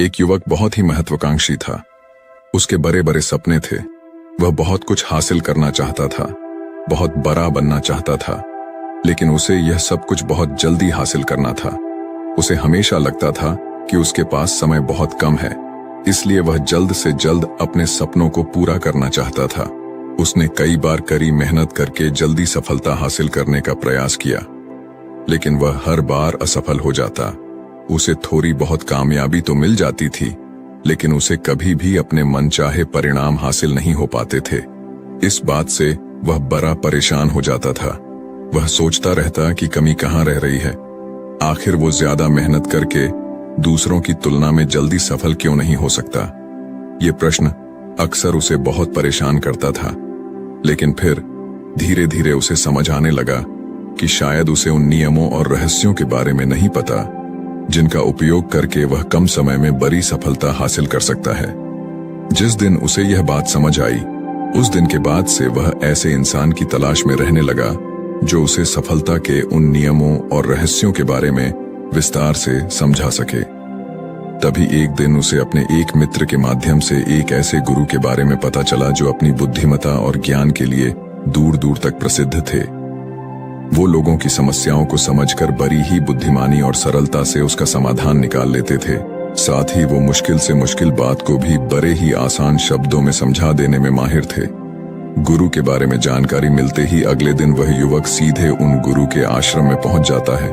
एक युवक बहुत ही महत्वाकांक्षी था। उसके बड़े बड़े सपने थे। वह बहुत कुछ हासिल करना चाहता था, बहुत बड़ा बनना चाहता था, लेकिन उसे यह सब कुछ बहुत जल्दी हासिल करना था। उसे हमेशा लगता था कि उसके पास समय बहुत कम है, इसलिए वह जल्द से जल्द अपने सपनों को पूरा करना चाहता था। उसने कई बार कड़ी मेहनत करके जल्दी सफलता हासिल करने का प्रयास किया, लेकिन वह हर बार असफल हो जाता। उसे थोड़ी बहुत कामयाबी तो मिल जाती थी, लेकिन उसे कभी भी अपने मनचाहे परिणाम हासिल नहीं हो पाते थे। इस बात से वह बड़ा परेशान हो जाता था। वह सोचता रहता कि कमी कहाँ रह रही है। आखिर वो ज्यादा मेहनत करके दूसरों की तुलना में जल्दी सफल क्यों नहीं हो सकता। ये प्रश्न अक्सर उसे बहुत परेशान करता था, लेकिन फिर धीरे धीरे उसे समझ आने लगा कि शायद उसे उन नियमों और रहस्यों के बारे में नहीं पता जिनका उपयोग करके वह कम समय में बड़ी सफलता हासिल कर सकता है। जिस दिन उसे यह बात समझ आई, उस दिन के बाद से वह ऐसे इंसान की तलाश में रहने लगा जो उसे सफलता के उन नियमों और रहस्यों के बारे में विस्तार से समझा सके। तभी एक दिन उसे अपने एक मित्र के माध्यम से एक ऐसे गुरु के बारे में पता चला जो अपनी बुद्धिमत्ता और ज्ञान के लिए दूर दूर तक प्रसिद्ध थे। वो लोगों की समस्याओं को समझकर बड़ी ही बुद्धिमानी और सरलता से उसका समाधान निकाल लेते थे। साथ ही वो मुश्किल से मुश्किल बात को भी बड़े ही आसान शब्दों में समझा देने में माहिर थे। गुरु के बारे में जानकारी मिलते ही अगले दिन वह युवक सीधे उन गुरु के आश्रम में पहुंच जाता है।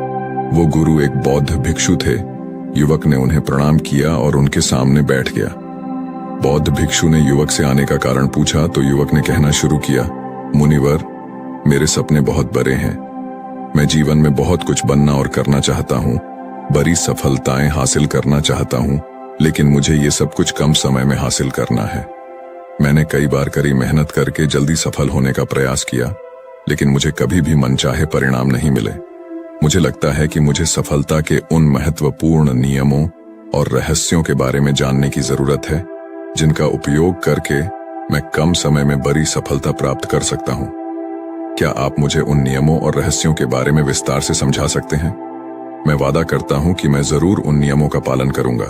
वो गुरु एक बौद्ध भिक्षु थे। युवक ने उन्हें प्रणाम किया और उनके सामने बैठ गया। बौद्ध भिक्षु ने युवक से आने का कारण पूछा तो युवक ने कहना शुरू किया, मुनिवर, मेरे सपने बहुत बड़े हैं। मैं जीवन में बहुत कुछ बनना और करना चाहता हूँ, बड़ी सफलताएं हासिल करना चाहता हूँ, लेकिन मुझे ये सब कुछ कम समय में हासिल करना है। मैंने कई बार कड़ी मेहनत करके जल्दी सफल होने का प्रयास किया, लेकिन मुझे कभी भी मनचाहे परिणाम नहीं मिले। मुझे लगता है कि मुझे सफलता के उन महत्वपूर्ण नियमों और रहस्यों के बारे में जानने की जरूरत है जिनका उपयोग करके मैं कम समय में बड़ी सफलता प्राप्त कर सकता हूँ। क्या आप मुझे उन नियमों और रहस्यों के बारे में विस्तार से समझा सकते हैं? मैं वादा करता हूं कि मैं जरूर उन नियमों का पालन करूंगा।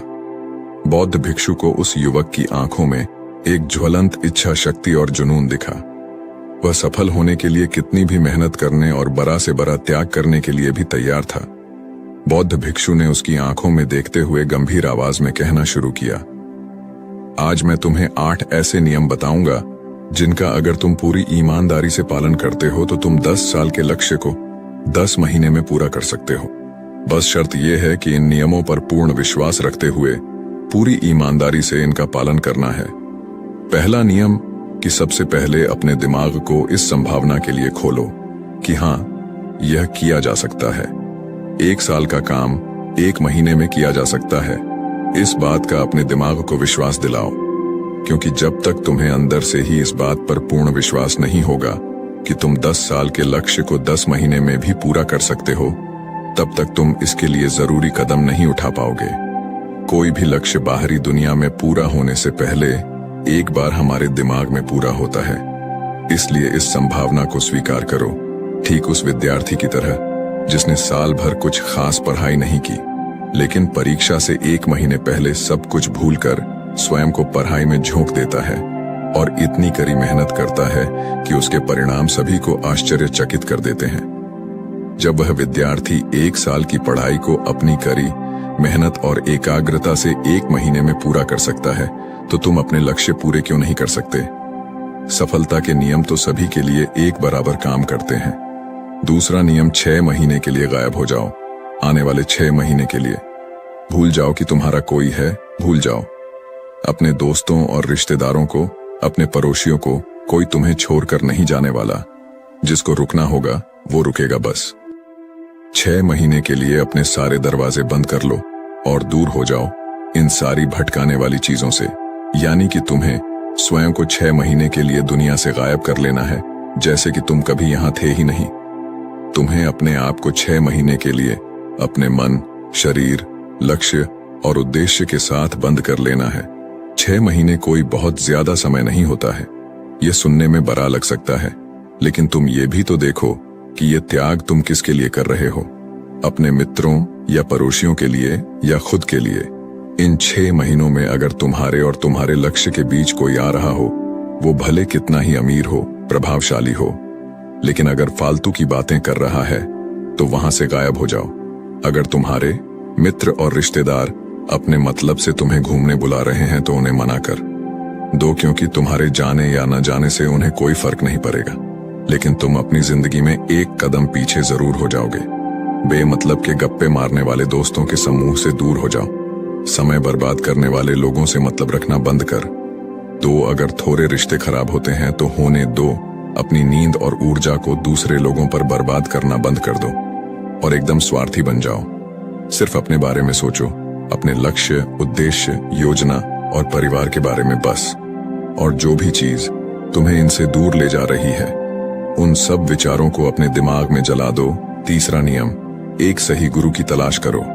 बौद्ध भिक्षु को उस युवक की आंखों में एक ज्वलंत इच्छा शक्ति और जुनून दिखा। वह सफल होने के लिए कितनी भी मेहनत करने और बड़ा से बड़ा त्याग करने के लिए भी तैयार था। बौद्ध भिक्षु ने उसकी आंखों में देखते हुए गंभीर आवाज में कहना शुरू किया, आज मैं तुम्हें 8 ऐसे नियम बताऊंगा जिनका अगर तुम पूरी ईमानदारी से पालन करते हो तो तुम 10 साल के लक्ष्य को 10 महीने में पूरा कर सकते हो। बस शर्त यह है कि इन नियमों पर पूर्ण विश्वास रखते हुए पूरी ईमानदारी से इनका पालन करना है। पहला नियम कि सबसे पहले अपने दिमाग को इस संभावना के लिए खोलो कि हाँ, यह किया जा सकता है। 1 साल का काम 1 महीने में किया जा सकता है। इस बात का अपने दिमाग को विश्वास दिलाओ, क्योंकि जब तक तुम्हें अंदर से ही इस बात पर पूर्ण विश्वास नहीं होगा कि तुम 10 साल के लक्ष्य को 10 महीने में भी पूरा कर सकते हो, तब तक तुम इसके लिए जरूरी कदम नहीं उठा पाओगे। कोई भी लक्ष्य बाहरी दुनिया में पूरा होने से पहले एक बार हमारे दिमाग में पूरा होता है। इसलिए इस संभावना को स्वीकार करो, ठीक उस विद्यार्थी की तरह जिसने साल भर कुछ खास पढ़ाई नहीं की, लेकिन परीक्षा से 1 महीने पहले सब कुछ भूलकर स्वयं को पढ़ाई में झोंक देता है और इतनी कड़ी मेहनत करता है कि उसके परिणाम सभी को आश्चर्यचकित कर देते हैं। जब वह विद्यार्थी 1 साल की पढ़ाई को अपनी कड़ी मेहनत और एकाग्रता से 1 महीने में पूरा कर सकता है, तो तुम अपने लक्ष्य पूरे क्यों नहीं कर सकते? सफलता के नियम तो सभी के लिए एक बराबर काम करते हैं। दूसरा नियम 6 महीने के लिए गायब हो जाओ। आने वाले 6 महीने के लिए भूल जाओ कि तुम्हारा कोई है, भूल जाओ। अपने दोस्तों और रिश्तेदारों को, अपने पड़ोसियों को, कोई तुम्हें छोड़कर नहीं जाने वाला। जिसको रुकना होगा वो रुकेगा बस। 6 महीने के लिए अपने सारे दरवाजे बंद कर लो और दूर हो जाओ इन सारी भटकाने वाली चीजों से। यानी कि तुम्हें स्वयं को 6 महीने के लिए दुनिया से गायब कर लेना है, जैसे कि तुम कभी यहां थे ही नहीं। तुम्हें अपने आप को 6 महीने के लिए अपने मन, शरीर, लक्ष्य और उद्देश्य के साथ बंद कर लेना है। 6 महीने कोई बहुत ज्यादा समय नहीं होता है। यह सुनने में बड़ा लग सकता है, लेकिन तुम ये भी तो देखो कि यह त्याग तुम किसके लिए कर रहे हो। अपने मित्रों या पड़ोसियों के लिए या खुद के लिए? इन 6 महीनों में अगर तुम्हारे और तुम्हारे लक्ष्य के बीच कोई आ रहा हो, वो भले कितना ही अमीर हो, प्रभावशाली हो, लेकिन अगर फालतू की बातें कर रहा है तो वहां से गायब हो जाओ। अगर तुम्हारे मित्र और रिश्तेदार अपने मतलब से तुम्हें घूमने बुला रहे हैं तो उन्हें मना कर दो, क्योंकि तुम्हारे जाने या न जाने से उन्हें कोई फर्क नहीं पड़ेगा, लेकिन तुम अपनी जिंदगी में एक कदम पीछे जरूर हो जाओगे। बेमतलब के गप्पे मारने वाले दोस्तों के समूह से दूर हो जाओ। समय बर्बाद करने वाले लोगों से मतलब रखना बंद कर दो। अगर थोड़े रिश्ते खराब होते हैं तो होने दो। अपनी नींद और ऊर्जा को दूसरे लोगों पर बर्बाद करना बंद कर दो और एकदम स्वार्थी बन जाओ। सिर्फ अपने बारे में सोचो, अपने लक्ष्य, उद्देश्य, योजना और परिवार के बारे में बस। और जो भी चीज तुम्हें इनसे दूर ले जा रही है, उन सब विचारों को अपने दिमाग में जला दो। तीसरा नियम, एक सही गुरु की तलाश करो।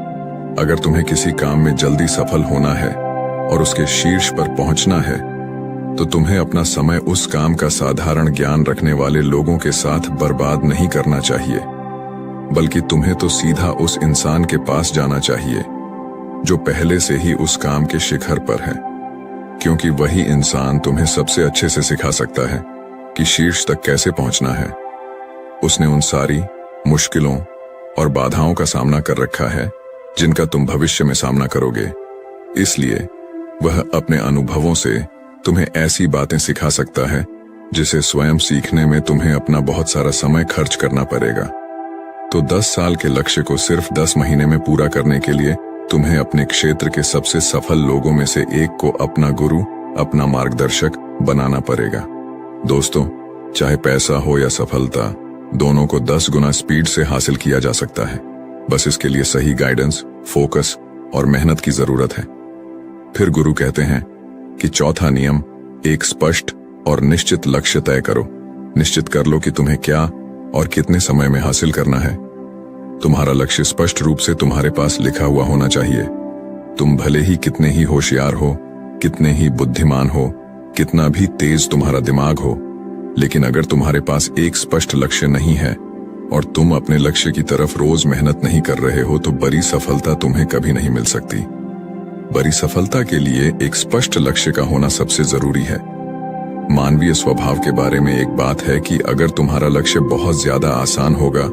अगर तुम्हें किसी काम में जल्दी सफल होना है और उसके शीर्ष पर पहुंचना है, तो तुम्हें अपना समय उस काम का साधारण ज्ञान रखने वाले लोगों के साथ बर्बाद नहीं करना चाहिए, बल्कि तुम्हें तो सीधा उस इंसान के पास जाना चाहिए जो पहले से ही उस काम के शिखर पर है, क्योंकि वही इंसान तुम्हें सबसे अच्छे से सिखा सकता है कि शीर्ष तक कैसे पहुंचना है। उसने उन सारी मुश्किलों और बाधाओं का सामना कर रखा है जिनका तुम भविष्य में सामना करोगे। इसलिए वह अपने अनुभवों से तुम्हें ऐसी बातें सिखा सकता है जिसे स्वयं सीखने में तुम्हें अपना बहुत सारा समय खर्च करना पड़ेगा। तो 10 साल के लक्ष्य को सिर्फ 10 महीने में पूरा करने के लिए तुम्हें अपने क्षेत्र के सबसे सफल लोगों में से एक को अपना गुरु, अपना मार्गदर्शक बनाना पड़ेगा। दोस्तों, चाहे पैसा हो या सफलता, दोनों को 10 गुना स्पीड से हासिल किया जा सकता है। बस इसके लिए सही गाइडेंस, फोकस और मेहनत की जरूरत है। फिर गुरु कहते हैं कि चौथा नियम, एक स्पष्ट और निश्चित लक्ष्य तय करो। निश्चित कर लो कि तुम्हें क्या और कितने समय में हासिल करना है। तुम्हारा लक्ष्य स्पष्ट रूप से तुम्हारे पास लिखा हुआ होना चाहिए। तुम भले ही कितने ही होशियार हो, कितने ही बुद्धिमान हो, कितना भी तेज तुम्हारा दिमाग हो, लेकिन अगर तुम्हारे पास एक स्पष्ट लक्ष्य नहीं है और तुम अपने लक्ष्य की तरफ रोज मेहनत नहीं कर रहे हो, तो बड़ी सफलता तुम्हें कभी नहीं मिल सकती। बड़ी सफलता के लिए एक स्पष्ट लक्ष्य का होना सबसे जरूरी है। मानवीय स्वभाव के बारे में एक बात है कि अगर तुम्हारा लक्ष्य बहुत ज्यादा आसान होगा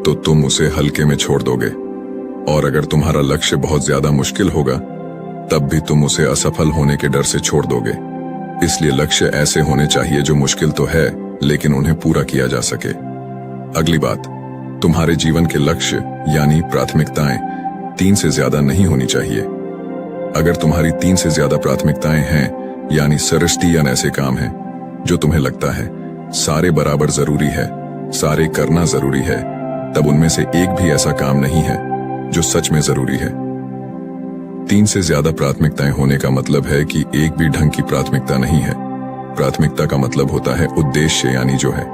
तो तुम उसे हल्के में छोड़ दोगे, और अगर तुम्हारा लक्ष्य बहुत ज्यादा मुश्किल होगा तब भी तुम उसे असफल होने के डर से छोड़ दोगे। इसलिए लक्ष्य ऐसे होने चाहिए जो मुश्किल तो है लेकिन उन्हें पूरा किया जा सके। अगली बात, तुम्हारे जीवन के लक्ष्य यानी प्राथमिकताएं 3 से ज्यादा नहीं होनी चाहिए। अगर तुम्हारी 3 से ज्यादा प्राथमिकताएं हैं, यानी सरस्तियन ऐसे काम हैं जो तुम्हें लगता है सारे बराबर जरूरी है, सारे करना जरूरी है, तब उनमें से एक भी ऐसा काम नहीं है जो सच में जरूरी है। 3 से ज्यादा प्राथमिकताएं होने का मतलब है कि एक भी ढंग की प्राथमिकता नहीं है। प्राथमिकता का मतलब होता है उद्देश्य, यानी जो है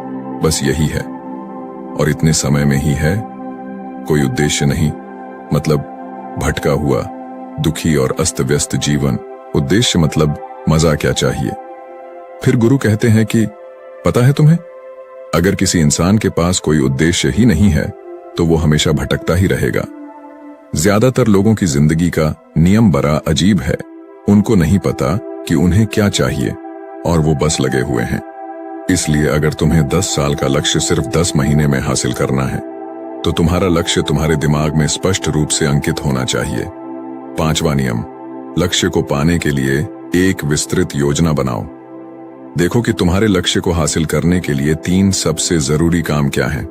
बस यही है और इतने समय में ही है, कोई उद्देश्य नहीं। मतलब भटका हुआ, दुखी और अस्त व्यस्त जीवन। उद्देश्य मतलब मजा क्या चाहिए। फिर गुरु कहते हैं कि पता है तुम्हें, अगर किसी इंसान के पास कोई उद्देश्य ही नहीं है तो वो हमेशा भटकता ही रहेगा। ज्यादातर लोगों की जिंदगी का नियम बड़ा अजीब है। उनको नहीं पता कि उन्हें क्या चाहिए और वो बस लगे हुए हैं। इसलिए अगर तुम्हें 10 साल का लक्ष्य सिर्फ 10 महीने में हासिल करना है तो तुम्हारा लक्ष्य तुम्हारे दिमाग में स्पष्ट रूप से अंकित होना चाहिए। 5वां नियम, लक्ष्य को पाने के लिए एक विस्तृत योजना बनाओ। देखो कि तुम्हारे लक्ष्य को हासिल करने के लिए 3 सबसे जरूरी काम क्या हैं।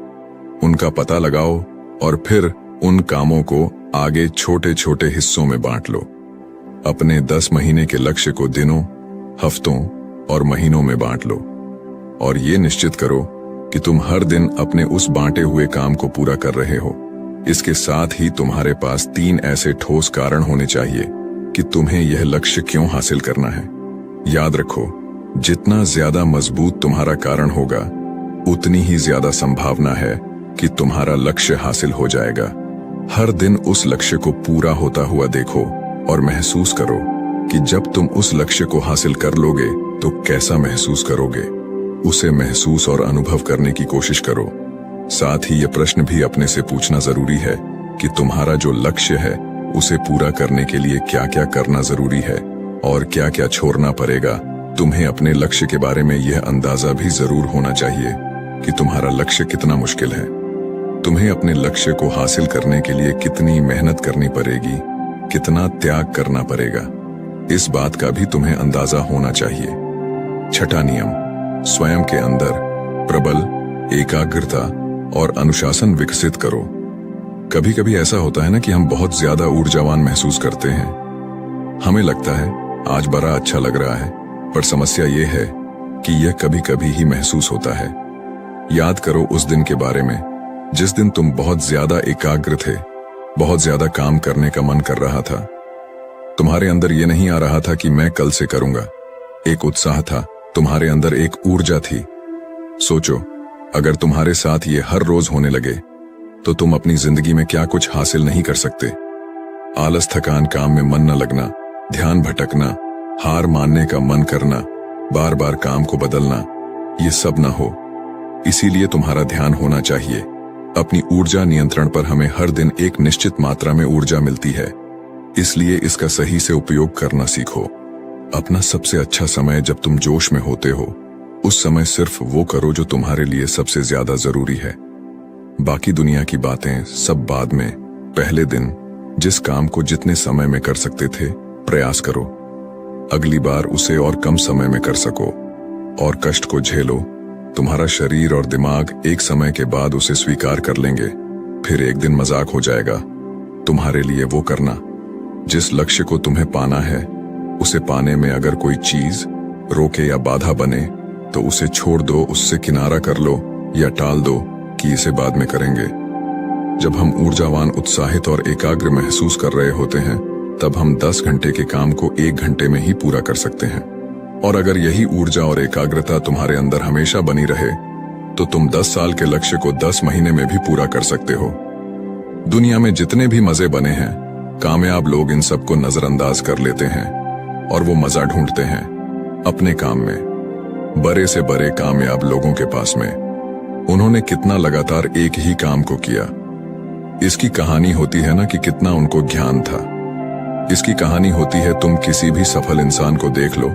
उनका पता लगाओ और फिर उन कामों को आगे छोटे छोटे हिस्सों में बांट लो। अपने 10 महीने के लक्ष्य को दिनों, हफ्तों और महीनों में बांट लो और ये निश्चित करो कि तुम हर दिन अपने उस बांटे हुए काम को पूरा कर रहे हो। इसके साथ ही तुम्हारे पास 3 ऐसे ठोस कारण होने चाहिए कि तुम्हें यह लक्ष्य क्यों हासिल करना है। याद रखो, जितना ज्यादा मजबूत तुम्हारा कारण होगा, उतनी ही ज्यादा संभावना है कि तुम्हारा लक्ष्य हासिल हो जाएगा। हर दिन उस लक्ष्य को पूरा होता हुआ देखो और महसूस करो कि जब तुम उस लक्ष्य को हासिल कर लोगे तो कैसा महसूस करोगे। उसे महसूस और अनुभव करने की कोशिश करो। साथ ही यह प्रश्न भी अपने से पूछना जरूरी है कि तुम्हारा जो लक्ष्य है उसे पूरा करने के लिए क्या क्या करना जरूरी है और क्या क्या छोड़ना पड़ेगा। तुम्हें अपने लक्ष्य के बारे में यह अंदाजा भी जरूर होना चाहिए कि तुम्हारा लक्ष्य कितना मुश्किल है। तुम्हें अपने लक्ष्य को हासिल करने के लिए कितनी मेहनत करनी पड़ेगी, कितना त्याग करना पड़ेगा, इस बात का भी तुम्हें अंदाजा होना चाहिए। छठा नियम, स्वयं के अंदर प्रबल एकाग्रता और अनुशासन विकसित करो। कभी कभी ऐसा होता है ना कि हम बहुत ज्यादा ऊर्जावान महसूस करते हैं। हमें लगता है आज बड़ा अच्छा लग रहा है, पर समस्या ये है कि यह कभी कभी ही महसूस होता है। याद करो उस दिन के बारे में जिस दिन तुम बहुत ज्यादा एकाग्र थे, बहुत ज्यादा काम करने का मन कर रहा था। तुम्हारे अंदर ये नहीं आ रहा था कि मैं कल से करूंगा। एक उत्साह था, तुम्हारे अंदर एक ऊर्जा थी। सोचो, अगर तुम्हारे साथ ये हर रोज होने लगे तो तुम अपनी जिंदगी में क्या कुछ हासिल नहीं कर सकते। आलस, थकान, काम में मन न लगना, ध्यान भटकना, हार मानने का मन करना, बार बार काम को बदलना, ये सब ना हो। इसीलिए तुम्हारा ध्यान होना चाहिए अपनी ऊर्जा नियंत्रण पर। हमें हर दिन एक निश्चित मात्रा में ऊर्जा मिलती है, इसलिए इसका सही से उपयोग करना सीखो। अपना सबसे अच्छा समय जब तुम जोश में होते हो, उस समय सिर्फ वो करो जो तुम्हारे लिए सबसे ज्यादा जरूरी है। बाकी दुनिया की बातें सब बाद में। पहले दिन जिस काम को जितने समय में कर सकते थे, प्रयास करो अगली बार उसे और कम समय में कर सको, और कष्ट को झेलो। तुम्हारा शरीर और दिमाग एक समय के बाद उसे स्वीकार कर लेंगे। फिर एक दिन मजाक हो जाएगा। तुम्हारे लिए वो करना जिस लक्ष्य को तुम्हें पाना है, उसे पाने में अगर कोई चीज रोके या बाधा बने तो उसे छोड़ दो, उससे किनारा कर लो या टाल दो कि इसे बाद में करेंगे। जब हम ऊर्जावान, उत्साहित और एकाग्र महसूस कर रहे होते हैं, तब हम 10 घंटे के काम को 1 घंटे में ही पूरा कर सकते हैं। और अगर यही ऊर्जा और एकाग्रता तुम्हारे अंदर हमेशा बनी रहे तो तुम 10 साल के लक्ष्य को 10 महीने में भी पूरा कर सकते हो। दुनिया में जितने भी मजे बने हैं, कामयाब लोग इन सबको नजरअंदाज कर लेते हैं और वो मजा ढूंढते हैं अपने काम में। बड़े से बड़े कामयाब लोगों के पास में उन्होंने कितना लगातार एक ही काम को किया। इसकी कहानी होती है ना कि कितना उनको ज्ञान था। इसकी कहानी होती है, तुम किसी भी सफल इंसान को देख लो,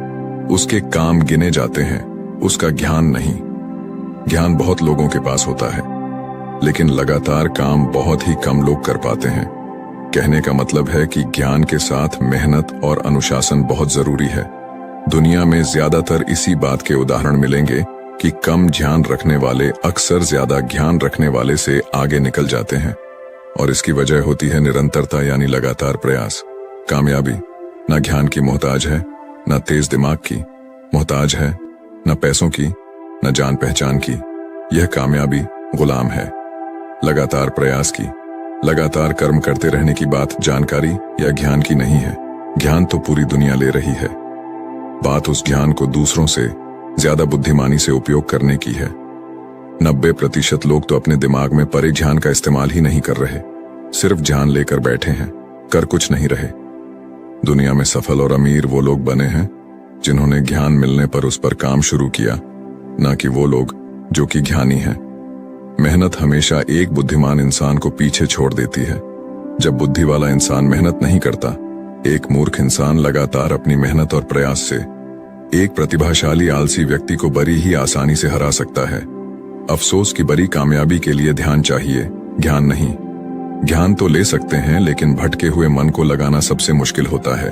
उसके काम गिने जाते हैं, उसका ज्ञान नहीं। ज्ञान बहुत लोगों के पास होता है, लेकिन लगातार काम बहुत ही कम लोग कर पाते हैं। कहने का मतलब है कि ज्ञान के साथ मेहनत और अनुशासन बहुत जरूरी है। दुनिया में ज्यादातर इसी बात के उदाहरण मिलेंगे कि कम ध्यान रखने वाले अक्सर ज्यादा ज्ञान रखने वाले से आगे निकल जाते हैं, और इसकी वजह होती है निरंतरता, यानी लगातार प्रयास। कामयाबी न ज्ञान की मोहताज है, न तेज दिमाग की मोहताज है, न पैसों की, न जान पहचान की। यह कामयाबी गुलाम है लगातार प्रयास की। लगातार कर्म करते रहने की बात जानकारी या ज्ञान की नहीं है। ज्ञान तो पूरी दुनिया ले रही है। बात उस ज्ञान को दूसरों से ज्यादा बुद्धिमानी से उपयोग करने की है। 90% लोग तो अपने दिमाग में परे ज्ञान का इस्तेमाल ही नहीं कर रहे, सिर्फ ज्ञान लेकर बैठे हैं, कर कुछ नहीं रहे। दुनिया में सफल और अमीर वो लोग बने हैं जिन्होंने ज्ञान मिलने पर उस पर काम शुरू किया, ना कि वो लोग जो कि ज्ञानी हैं। मेहनत हमेशा एक बुद्धिमान इंसान को पीछे छोड़ देती है। जब बुद्धि वाला इंसान मेहनत नहीं करता, एक मूर्ख इंसान लगातार अपनी मेहनत और प्रयास से एक प्रतिभाशाली आलसी व्यक्ति को बड़ी ही आसानी से हरा सकता है। अफसोस की बड़ी कामयाबी के लिए ध्यान चाहिए, ज्ञान नहीं। ज्ञान तो ले सकते हैं, लेकिन भटके हुए मन को लगाना सबसे मुश्किल होता है।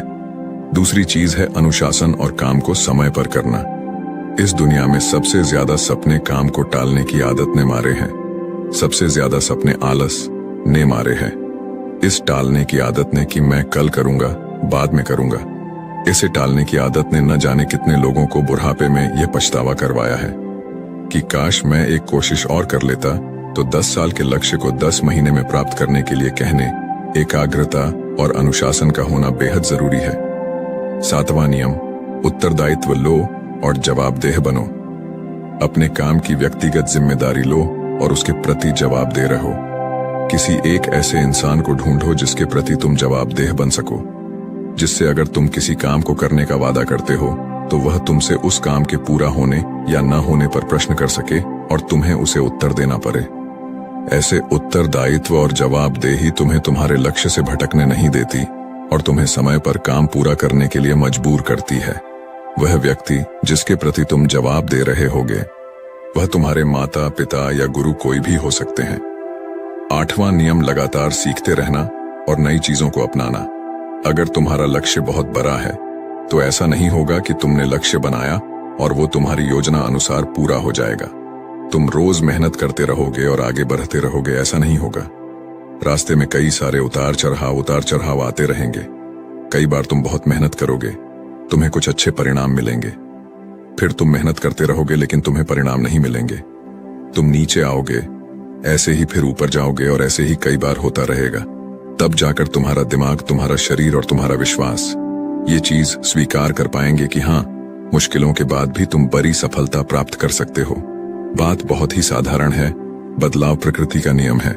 दूसरी चीज है अनुशासन और काम को समय पर करना। इस दुनिया में सबसे ज्यादा सपने काम को टालने की आदत ने मारे हैं। सबसे ज्यादा सपने आलस ने मारे हैं। इस टालने की आदत ने कि मैं कल करूंगा, बाद में करूंगा, इसे टालने की आदत ने न जाने कितने लोगों को बुढ़ापे में यह पछतावा करवाया है कि काश मैं एक कोशिश और कर लेता तो 10 साल के लक्ष्य को 10 महीने में प्राप्त करने के लिए कहने एकाग्रता और अनुशासन का होना बेहद जरूरी है। 7वां नियम, उत्तरदायित्व लो और जवाबदेह बनो। अपने काम की व्यक्तिगत जिम्मेदारी लो और उसके प्रति जवाबदेह रहो। किसी एक ऐसे इंसान को ढूंढो जिसके प्रति तुम जवाबदेह बन सको, जिससे अगर तुम किसी काम को करने का वादा करते हो तो वह तुमसे उस काम के पूरा होने या न होने पर प्रश्न कर सके और तुम्हें उसे उत्तर देना पड़े। ऐसे उत्तरदायित्व और जवाबदेही तुम्हें तुम्हारे लक्ष्य से भटकने नहीं देती और तुम्हें समय पर काम पूरा करने के लिए मजबूर करती है। वह व्यक्ति जिसके प्रति तुम जवाब दे रहे होगे वह तुम्हारे माता पिता या गुरु कोई भी हो सकते हैं। 8वां नियम, लगातार सीखते रहना और नई चीजों को अपनाना। अगर तुम्हारा लक्ष्य बहुत बड़ा है तो ऐसा नहीं होगा कि तुमने लक्ष्य बनाया और वो तुम्हारी योजना अनुसार पूरा हो जाएगा। तुम रोज मेहनत करते रहोगे और आगे बढ़ते रहोगे, ऐसा नहीं होगा। रास्ते में कई सारे उतार चढ़ाव आते रहेंगे। कई बार तुम बहुत मेहनत करोगे, तुम्हें कुछ अच्छे परिणाम मिलेंगे। फिर तुम मेहनत करते रहोगे लेकिन तुम्हें परिणाम नहीं मिलेंगे। तुम नीचे आओगे, ऐसे ही फिर ऊपर जाओगे और ऐसे ही कई बार होता रहेगा। तब जाकर तुम्हारा दिमाग, तुम्हारा शरीर और तुम्हारा विश्वास ये चीज स्वीकार कर पाएंगे कि हाँ, मुश्किलों के बाद भी तुम बड़ी सफलता प्राप्त कर सकते हो। बात बहुत ही साधारण है, बदलाव प्रकृति का नियम है।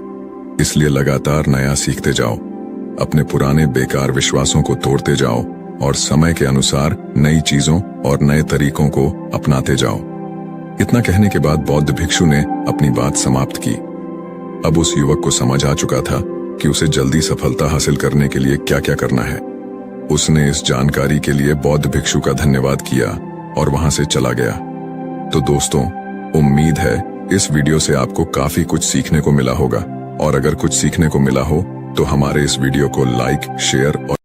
इसलिए लगातार नया सीखते जाओ, अपने पुराने बेकार विश्वासों को तोड़ते जाओ और समय के अनुसार नई चीजों और नए तरीकों को अपनाते जाओ। इतना कहने के बाद बौद्ध भिक्षु ने अपनी बात समाप्त की। अब उस युवक को समझ आ चुका था कि उसे जल्दी सफलता हासिल करने के लिए क्या क्या करना है। उसने इस जानकारी के लिए बौद्ध भिक्षु का धन्यवाद किया और वहां से चला गया। तो दोस्तों, उम्मीद है इस वीडियो से आपको काफी कुछ सीखने को मिला होगा, और अगर कुछ सीखने को मिला हो तो हमारे इस वीडियो को लाइक, शेयर और